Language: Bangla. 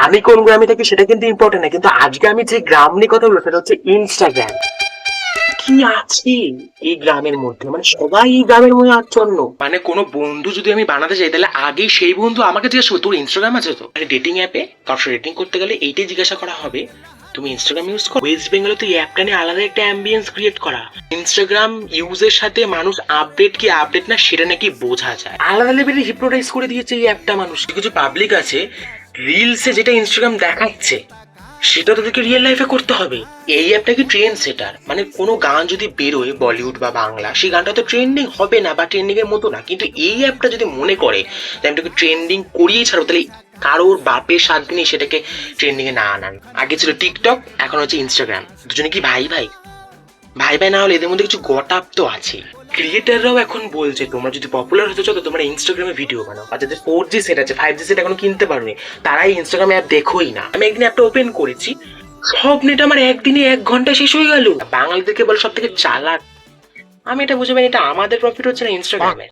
আমি কোন গ্রামে থাকি সেটা কিন্তু ইম্পর্টেন্ট না, কিন্তু আজকে আমি যে গ্রাম নিয়ে কথা বলবো সেটা হচ্ছে ইনস্টাগ্রাম। কি আছে এই গ্রামের মধ্যে, মানে সবাই এই গ্রামের মধ্যে আচ্ছন্ন। মানে কোনো বন্ধু যদি আমি বানাতে চাই তাহলে আগেই সেই বন্ধু আমাকে জিজ্ঞাসা করবে তোর ইনস্টাগ্রাম আছে তো। মানে ডেটিং অ্যাপে কারোর সাথে ডেটিং করতে গেলে এইটাই জিজ্ঞাসা করা হবে তুমি ইনস্টাগ্রাম ইউজ করো। ওয়েস্ট বেঙ্গলে তো এই অ্যাপটা নিয়ে আলাদা একটা অ্যাম্বিয়েন্স ক্রিয়েট করা। ইনস্টাগ্রাম ইউজের সাথে মানুষ আপডেট কি আপডেট না সেটা নাকি বোঝা যায়। আলাদা লেভেলে হিপনোটাইজ করে দিয়েছে এই অ্যাপটা মানুষ। কিছু পাবলিক আছে রিলসে যেটা ইনস্টাগ্রাম দেখাচ্ছে সেটা তোদেরকে রিয়েল লাইফে করতে হবে। এই অ্যাপটা কি ট্রেন্ড সেটার, মানে কোনো গান যদি বেরোয় বলিউড বা বাংলা সেই গানটা তো ট্রেন্ডিং হবে না বা ট্রেন্ডিং এর মতো না, কিন্তু এই অ্যাপটা যদি মনে করে যে আমি তোকে ট্রেন্ডিং করিয়েই ছাড়ো তাহলে কারোর বাপের সাত দিনই সেটাকে ট্রেন্ডিং এ না আনান। আগে ছিল টিকটক, এখন হচ্ছে ইনস্টাগ্রাম। দুজনে কি ভাই ভাই? ভাই ভাই না হলে এদের মধ্যে কিছু গটাপ তো আছে। ক্রিয়েটাররাও এখন বলছে তোমরা যদি পপুলার হতে চাও তো তোমরা ইনস্টাগ্রামে ভিডিও বানাও। আর যাদের 4G সেট আছে, 5G সেট এখনো কিনতে পারোনি তারাই ইনস্টাগ্রাম অ্যাপ দেখোই না। আমি একদিন অ্যাপটা ওপেন করেছি, সব নেট আমার একদিনে 1 ঘন্টা শেষ হয়ে গেল। বাঙালিদেরকে বলে সব থেকে চালাক। আমি এটা বুঝে পাই এটা আমাদের প্রফিট হচ্ছে না ইনস্টাগ্রামে।